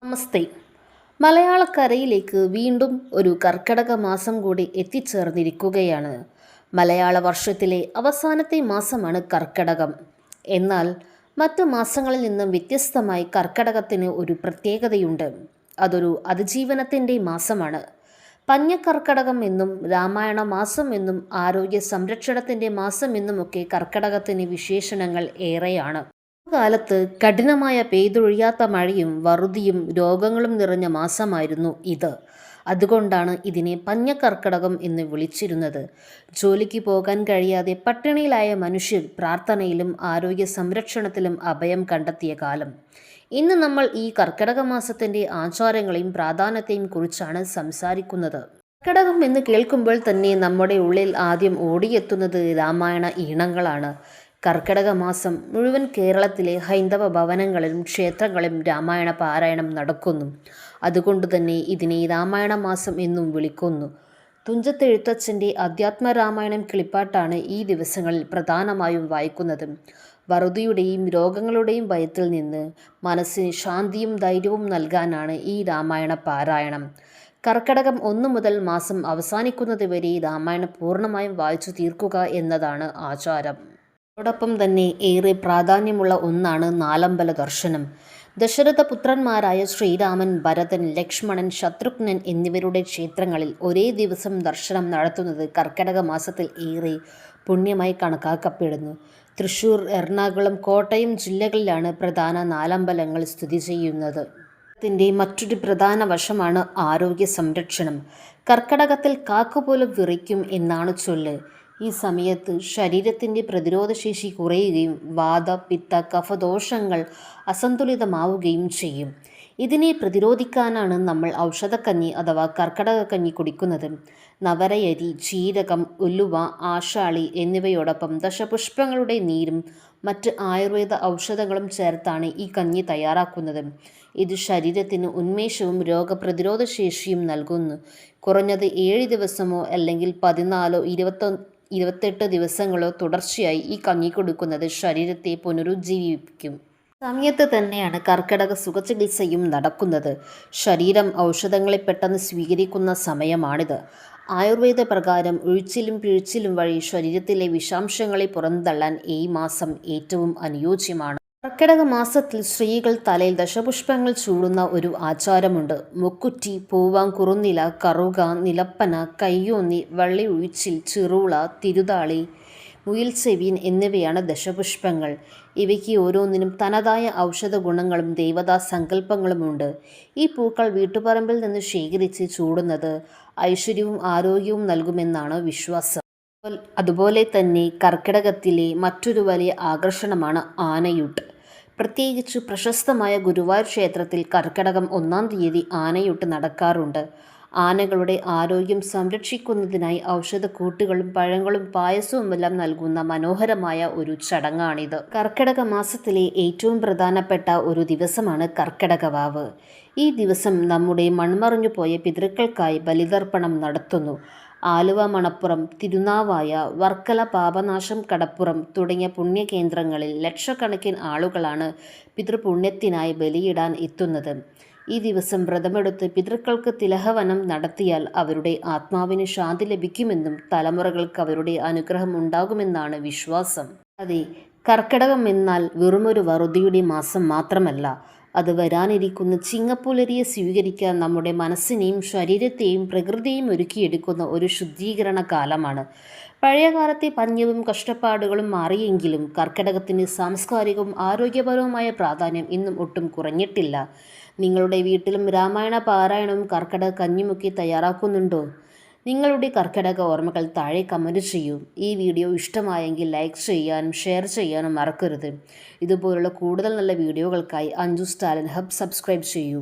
നമസ്തേ. മലയാളക്കരയിലേക്ക് വീണ്ടും ഒരു കർക്കടക മാസം കൂടി എത്തിച്ചേർന്നിരിക്കുകയാണ്. മലയാള വർഷത്തിലെ അവസാനത്തെ മാസമാണ് കർക്കടകം. എന്നാൽ മറ്റു മാസങ്ങളിൽ നിന്നും വ്യത്യസ്തമായി കർക്കടകത്തിന് ഒരു പ്രത്യേകതയുണ്ട്. അതൊരു അതിജീവനത്തിൻ്റെ മാസമാണ്. പഞ്ഞക്കർക്കടകം എന്നും രാമായണ മാസം എന്നും ആരോഗ്യ സംരക്ഷണത്തിൻ്റെ മാസം എന്നുമൊക്കെ കർക്കടകത്തിന് വിശേഷണങ്ങൾ ഏറെയാണ്. കാലത്ത് കഠിനമായ പെയ്തൊഴിയാത്ത മഴയും വറുതിയും രോഗങ്ങളും നിറഞ്ഞ മാസമായിരുന്നു ഇത്. അതുകൊണ്ടാണ് ഇതിനെ പഞ്ഞക്കർക്കടകം എന്ന് വിളിച്ചിരുന്നത്. ജോലിക്ക് പോകാൻ കഴിയാതെ പട്ടിണിയിലായ മനുഷ്യർ പ്രാർത്ഥനയിലും ആരോഗ്യ സംരക്ഷണത്തിലും അഭയം കണ്ടെത്തിയ കാലം. ഇന്ന് നമ്മൾ ഈ കർക്കടക മാസത്തിൻ്റെ ആചാരങ്ങളെയും പ്രാധാന്യത്തെയും കുറിച്ചാണ് സംസാരിക്കുന്നത്. കർക്കടകം എന്ന് കേൾക്കുമ്പോൾ തന്നെ നമ്മുടെ ഉള്ളിൽ ആദ്യം ഓടിയെത്തുന്നത് രാമായണ ഈണങ്ങളാണ്. കർക്കടക മാസം മുഴുവൻ കേരളത്തിലെ ഹൈന്ദവ ഭവനങ്ങളിലും ക്ഷേത്രങ്ങളിലും രാമായണ പാരായണം നടക്കുന്നു. അതുകൊണ്ട് തന്നെ ഇതിനെ രാമായണ മാസം എന്നും വിളിക്കുന്നു. തുഞ്ചത്തെഴുത്തച്ഛൻ്റെ അധ്യാത്മരാമായണം കിളിപ്പാട്ടാണ് ഈ ദിവസങ്ങളിൽ പ്രധാനമായും വായിക്കുന്നത്. വറുതിയുടെയും രോഗങ്ങളുടെയും ഭയത്തിൽ നിന്ന് മനസ്സിന് ശാന്തിയും ധൈര്യവും നൽകാനാണ് ഈ രാമായണ പാരായണം. കർക്കടകം 1 മുതൽ മാസം അവസാനിക്കുന്നത് വരെ രാമായണം പൂർണ്ണമായും വായിച്ചു തീർക്കുക എന്നതാണ് ആചാരം. അതോടൊപ്പം തന്നെ ഏറെ പ്രാധാന്യമുള്ള ഒന്നാണ് നാലമ്പല ദർശനം. ദശരഥപുത്രന്മാരായ ശ്രീരാമൻ, ഭരതൻ, ലക്ഷ്മണൻ, ശത്രുഘ്നൻ എന്നിവരുടെ ക്ഷേത്രങ്ങളിൽ ഒരേ ദിവസം ദർശനം നടത്തുന്നത് കർക്കടക മാസത്തിൽ ഏറെ പുണ്യമായി കണക്കാക്കപ്പെടുന്നു. തൃശ്ശൂർ, എറണാകുളം, കോട്ടയം ജില്ലകളിലാണ് പ്രധാന നാലമ്പലങ്ങൾ സ്ഥിതി ചെയ്യുന്നത്. ത്തിൻ്റെ മറ്റൊരു പ്രധാന വശമാണ് ആരോഗ്യ സംരക്ഷണം. കർക്കടകത്തിൽ കാക്കപോലും വിറയ്ക്കും എന്നാണ് ചൊല്ല്. ഈ സമയത്ത് ശരീരത്തിൻ്റെ പ്രതിരോധശേഷി കുറയുകയും വാത, പിത്ത, കഫദോഷങ്ങൾ അസന്തുലിതമാവുകയും ചെയ്യും. ഇതിനെ പ്രതിരോധിക്കാനാണ് നമ്മൾ ഔഷധക്കഞ്ഞി അഥവാ കർക്കടകക്കഞ്ഞി കുടിക്കുന്നത്. നവരയരി, ജീരകം, ഉലുവ, ആശാളി എന്നിവയോടൊപ്പം ദശപുഷ്പങ്ങളുടെ നീരും മറ്റ് ആയുർവേദ ഔഷധങ്ങളും ചേർത്താണ് ഈ കഞ്ഞി തയ്യാറാക്കുന്നത്. ഇത് ശരീരത്തിന് ഉന്മേഷവും രോഗപ്രതിരോധ ശേഷിയും നൽകുന്നു. കുറഞ്ഞത് 7 ദിവസമോ അല്ലെങ്കിൽ 14, 28 ദിവസങ്ങളോ തുടർച്ചയായി ഈ കഞ്ഞി കൊടുക്കുന്നത് ശരീരത്തെ പുനരുജ്ജീവിപ്പിക്കും. സമയത്ത് തന്നെയാണ് കർക്കടക സുഖചികിത്സയും നടക്കുന്നത്. ശരീരം ഔഷധങ്ങളെ പെട്ടെന്ന് സ്വീകരിക്കുന്ന സമയമാണിത്. ആയുർവേദ പ്രകാരം ഒഴിച്ചിലും പിഴിച്ചിലും വഴി ശരീരത്തിലെ വിഷാംശങ്ങളെ പുറന്തള്ളാൻ ഈ മാസം ഏറ്റവും അനുയോജ്യമാണ്. കർക്കിടക മാസത്തിൽ സ്ത്രീകൾ തലയിൽ ദശപുഷ്പങ്ങൾ ചൂടുന്ന ഒരു ആചാരമുണ്ട്. മുക്കുറ്റി, പൂവാങ്കുറുന്നില, കറുക, നിലപ്പന, കയ്യോന്നി, വള്ളി ഒഴിച്ചിൽ, ചിറൂള, തിരുതാളി, മുയൽച്ചെവിയൻ എന്നിവയാണ് ദശപുഷ്പങ്ങൾ. ഇവയ്ക്ക് ഓരോന്നിനും തനതായ ഔഷധ ഗുണങ്ങളും ദേവതാ സങ്കല്പങ്ങളുമുണ്ട്. ഈ പൂക്കൾ വീട്ടുപറമ്പിൽ നിന്ന് ശേഖരിച്ച് ചൂടുന്നത് ഐശ്വര്യവും ആരോഗ്യവും നൽകുമെന്നാണ് വിശ്വാസം. അതുപോലെ തന്നെ കർക്കിടകത്തിലെ മറ്റൊരു വലിയ ആകർഷണമാണ് ആനയൂട്ട്. പ്രത്യേകിച്ച് പ്രശസ്തമായ ഗുരുവായൂർ ക്ഷേത്രത്തിൽ കർക്കിടകം 1-ാം തീയതി ആനയൂട്ട് നടക്കാറുണ്ട്. ആനകളുടെ ആരോഗ്യം സംരക്ഷിക്കുന്നതിനായി ഔഷധക്കൂട്ടുകളും പഴങ്ങളും പായസവുമെല്ലാം നൽകുന്ന മനോഹരമായ ഒരു ചടങ്ങാണിത്. കർക്കിടക മാസത്തിലെ ഏറ്റവും പ്രധാനപ്പെട്ട ഒരു ദിവസമാണ് കർക്കിടകവാവ്. ഈ ദിവസം നമ്മുടെ മൺമറഞ്ഞു പോയ പിതൃക്കൾക്കായി ബലിതർപ്പണം നടത്തുന്നു. ആലുവ മണപ്പുറം, തിരുനാവായ, വർക്കല പാപനാശം കടപ്പുറം തുടങ്ങിയ പുണ്യകേന്ദ്രങ്ങളിൽ ലക്ഷക്കണക്കിന് ആളുകളാണ് പിതൃപുണ്യത്തിനായി ബലിയിടാൻ എത്തുന്നത്. ഈ ദിവസം വ്രതമെടുത്ത് പിതൃക്കൾക്ക് തിലഹവനം നടത്തിയാൽ അവരുടെ ആത്മാവിന് ശാന്തി ലഭിക്കുമെന്നും തലമുറകൾക്ക് അവരുടെ അനുഗ്രഹം ഉണ്ടാകുമെന്നാണ് വിശ്വാസം. അതെ, കർക്കിടകം എന്നാൽ വെറുമൊരു വറുതിയുടെ മാസം മാത്രമല്ല. അത് വരാനിരിക്കുന്ന ചിങ്ങപ്പുലരിയെ സ്വീകരിക്കാൻ നമ്മുടെ മനസ്സിനെയും ശരീരത്തെയും പ്രകൃതിയെയും ഒരുക്കിയെടുക്കുന്ന ഒരു ശുദ്ധീകരണ കാലമാണ്. പഴയകാലത്തെ പഞ്ഞവും കഷ്ടപ്പാടുകളും മാറിയെങ്കിലും കർക്കിടകത്തിന് സാംസ്കാരികവും ആരോഗ്യപരവുമായ പ്രാധാന്യം ഇന്നും ഒട്ടും കുറഞ്ഞിട്ടില്ല. നിങ്ങളുടെ വീട്ടിലും രാമായണ പാരായണവും കർക്കിടക കഞ്ഞിയുമൊക്കെ തയ്യാറാക്കുന്നുണ്ടോ? നിങ്ങളുടെ കർക്കിടക ഓർമ്മകൾ താഴെ കമൻറ്റ് ചെയ്യൂ. ഈ വീഡിയോ ഇഷ്ടമായെങ്കിൽ ലൈക്ക് ചെയ്യാനും ഷെയർ ചെയ്യാനും മറക്കരുത്. ഇതുപോലുള്ള കൂടുതൽ നല്ല വീഡിയോകൾക്കായി അഞ്ജു സ്റ്റാലിൻ ഹബ് സബ്സ്ക്രൈബ് ചെയ്യൂ.